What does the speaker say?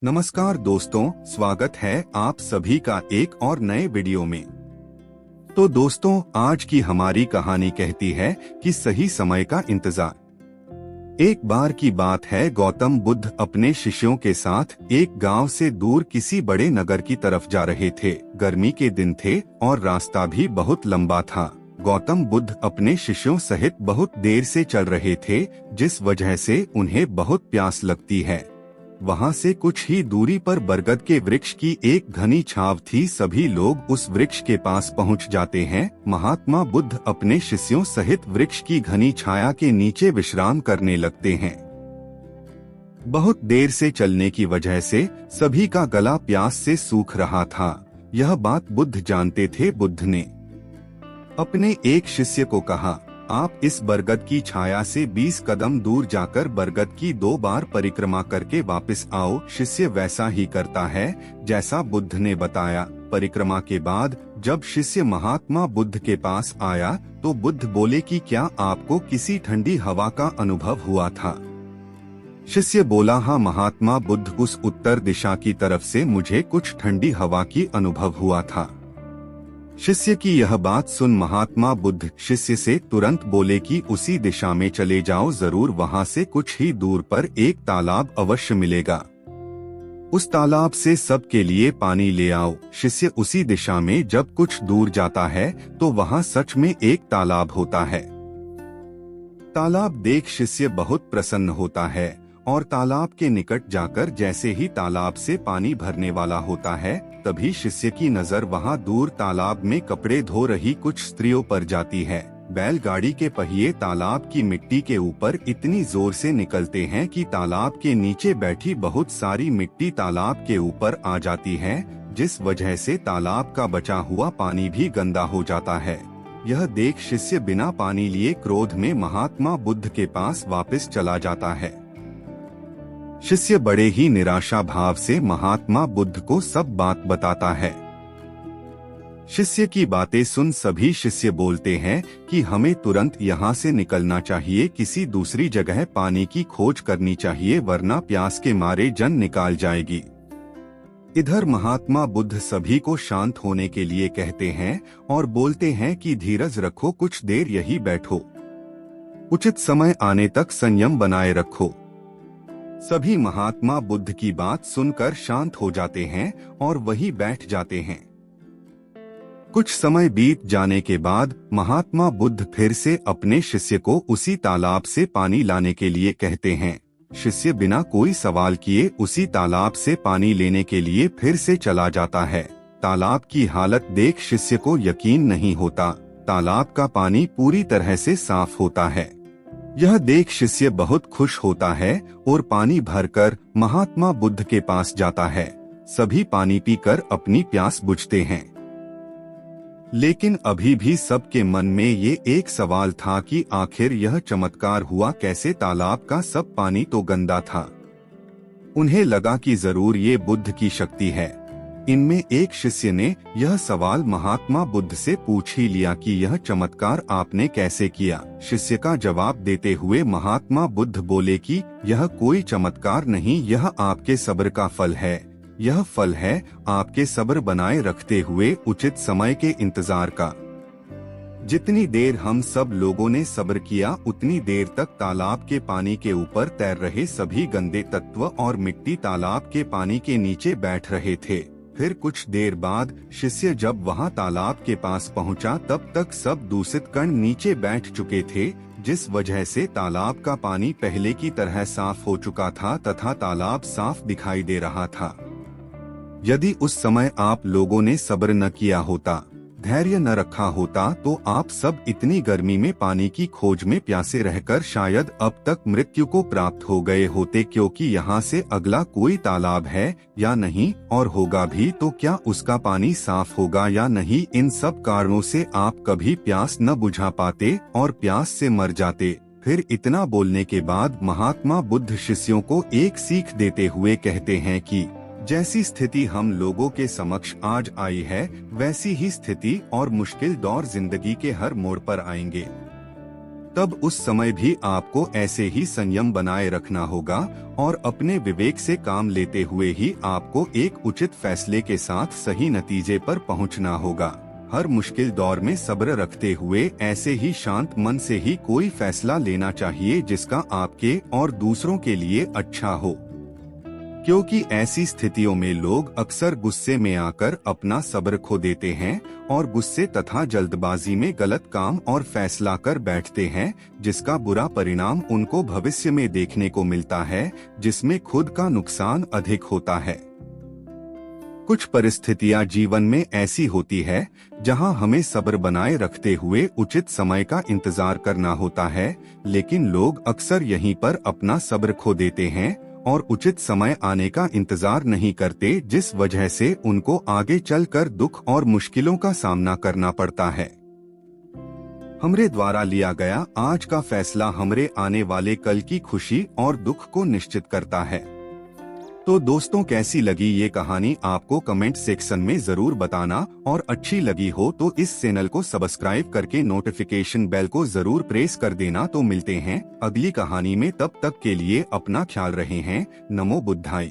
नमस्कार दोस्तों, स्वागत है आप सभी का एक और नए वीडियो में। तो दोस्तों, आज की हमारी कहानी कहती है कि सही समय का इंतजार। एक बार की बात है, गौतम बुद्ध अपने शिष्यों के साथ एक गांव से दूर किसी बड़े नगर की तरफ जा रहे थे। गर्मी के दिन थे और रास्ता भी बहुत लंबा था। गौतम बुद्ध अपने शिष्यों सहित बहुत देर से चल रहे थे, जिस वजह से उन्हें बहुत प्यास लगती है। वहाँ से कुछ ही दूरी पर बरगद के वृक्ष की एक घनी छाव थी। सभी लोग उस वृक्ष के पास पहुँच जाते हैं। महात्मा बुद्ध अपने शिष्यों सहित वृक्ष की घनी छाया के नीचे विश्राम करने लगते हैं। बहुत देर से चलने की वजह से सभी का गला प्यास से सूख रहा था। यह बात बुद्ध जानते थे। बुद्ध ने अपने एक शिष्य को कहा, आप इस बरगद की छाया से 20 कदम दूर जाकर बरगद की 2 बार परिक्रमा करके वापस आओ। शिष्य वैसा ही करता है जैसा बुद्ध ने बताया। परिक्रमा के बाद जब शिष्य महात्मा बुद्ध के पास आया तो बुद्ध बोले कि क्या आपको किसी ठंडी हवा का अनुभव हुआ था? शिष्य बोला, हाँ महात्मा बुद्ध, उस उत्तर दिशा की तरफ से मुझे कुछ ठंडी हवा की अनुभव हुआ था। शिष्य की यह बात सुन महात्मा बुद्ध शिष्य से तुरंत बोले कि उसी दिशा में चले जाओ, जरूर वहाँ से कुछ ही दूर पर एक तालाब अवश्य मिलेगा। उस तालाब से सबके लिए पानी ले आओ। शिष्य उसी दिशा में जब कुछ दूर जाता है तो वहाँ सच में एक तालाब होता है। तालाब देख शिष्य बहुत प्रसन्न होता है और तालाब के निकट जाकर जैसे ही तालाब से पानी भरने वाला होता है, तभी शिष्य की नजर वहां दूर तालाब में कपड़े धो रही कुछ स्त्रियों पर जाती है। बैलगाड़ी के पहिए तालाब की मिट्टी के ऊपर इतनी जोर से निकलते हैं कि तालाब के नीचे बैठी बहुत सारी मिट्टी तालाब के ऊपर आ जाती है, जिस वजह से तालाब का बचा हुआ पानी भी गंदा हो जाता है। यह देख शिष्य बिना पानी लिए क्रोध में महात्मा बुद्ध के पास वापस चला जाता है। शिष्य बड़े ही निराशा भाव से महात्मा बुद्ध को सब बात बताता है। शिष्य की बातें सुन सभी शिष्य बोलते हैं कि हमें तुरंत यहाँ से निकलना चाहिए, किसी दूसरी जगह पानी की खोज करनी चाहिए, वरना प्यास के मारे जान निकाल जाएगी। इधर महात्मा बुद्ध सभी को शांत होने के लिए कहते हैं और बोलते हैं कि धीरज रखो, कुछ देर यही बैठो, उचित समय आने तक संयम बनाए रखो। सभी महात्मा बुद्ध की बात सुनकर शांत हो जाते हैं और वहीं बैठ जाते हैं। कुछ समय बीत जाने के बाद महात्मा बुद्ध फिर से अपने शिष्य को उसी तालाब से पानी लाने के लिए कहते हैं। शिष्य बिना कोई सवाल किए उसी तालाब से पानी लेने के लिए फिर से चला जाता है। तालाब की हालत देख शिष्य को यकीन नहीं होता। तालाब का पानी पूरी तरह से साफ होता है। यह देख शिष्य बहुत खुश होता है और पानी भरकर महात्मा बुद्ध के पास जाता है। सभी पानी पीकर अपनी प्यास बुझते हैं, लेकिन अभी भी सबके मन में ये एक सवाल था कि आखिर यह चमत्कार हुआ कैसे? तालाब का सब पानी तो गंदा था। उन्हें लगा कि जरूर ये बुद्ध की शक्ति है। इनमें एक शिष्य ने यह सवाल महात्मा बुद्ध से पूछ ही लिया कि यह चमत्कार आपने कैसे किया? शिष्य का जवाब देते हुए महात्मा बुद्ध बोले कि यह कोई चमत्कार नहीं, यह आपके सब्र का फल है। यह फल है आपके सब्र बनाए रखते हुए उचित समय के इंतजार का। जितनी देर हम सब लोगों ने सब्र किया, उतनी देर तक तालाब के पानी के ऊपर तैर रहे सभी गंदे तत्व और मिट्टी तालाब के पानी के नीचे बैठ रहे थे। फिर कुछ देर बाद शिष्य जब वहां तालाब के पास पहुंचा, तब तक सब दूषित कण नीचे बैठ चुके थे, जिस वजह से तालाब का पानी पहले की तरह साफ हो चुका था तथा तालाब साफ दिखाई दे रहा था। यदि उस समय आप लोगों ने सब्र न किया होता, धैर्य न रखा होता, तो आप सब इतनी गर्मी में पानी की खोज में प्यासे रहकर शायद अब तक मृत्यु को प्राप्त हो गए होते, क्योंकि यहाँ से अगला कोई तालाब है या नहीं, और होगा भी तो क्या उसका पानी साफ होगा या नहीं? इन सब कारणों से आप कभी प्यास न बुझा पाते और प्यास से मर जाते। फिर इतना बोलने के बाद महात्मा बुद्ध शिष्यों को एक सीख देते हुए कहते हैं कि जैसी स्थिति हम लोगों के समक्ष आज आई है, वैसी ही स्थिति और मुश्किल दौर जिंदगी के हर मोड़ पर आएंगे। तब उस समय भी आपको ऐसे ही संयम बनाए रखना होगा और अपने विवेक से काम लेते हुए ही आपको एक उचित फैसले के साथ सही नतीजे पर पहुंचना होगा। हर मुश्किल दौर में सब्र रखते हुए ऐसे ही शांत मन से ही कोई फैसला लेना चाहिए जिसका आपके और दूसरों के लिए अच्छा हो, क्योंकि ऐसी स्थितियों में लोग अक्सर गुस्से में आकर अपना सब्र खो देते हैं और गुस्से तथा जल्दबाजी में गलत काम और फैसला कर बैठते हैं, जिसका बुरा परिणाम उनको भविष्य में देखने को मिलता है, जिसमें खुद का नुकसान अधिक होता है। कुछ परिस्थितियां जीवन में ऐसी होती है जहां हमें सब्र बनाए रखते हुए उचित समय का इंतजार करना होता है, लेकिन लोग अक्सर यहीं पर अपना सब्र खो देते हैं और उचित समय आने का इंतजार नहीं करते, जिस वजह से उनको आगे चलकर दुख और मुश्किलों का सामना करना पड़ता है। हमरे द्वारा लिया गया आज का फैसला हमरे आने वाले कल की खुशी और दुख को निश्चित करता है। तो दोस्तों, कैसी लगी ये कहानी आपको कमेंट सेक्शन में जरूर बताना, और अच्छी लगी हो तो इस चैनल को सब्सक्राइब करके नोटिफिकेशन बेल को जरूर प्रेस कर देना। तो मिलते हैं अगली कहानी में, तब तक के लिए अपना ख्याल रहे हैं। नमो बुद्धाय।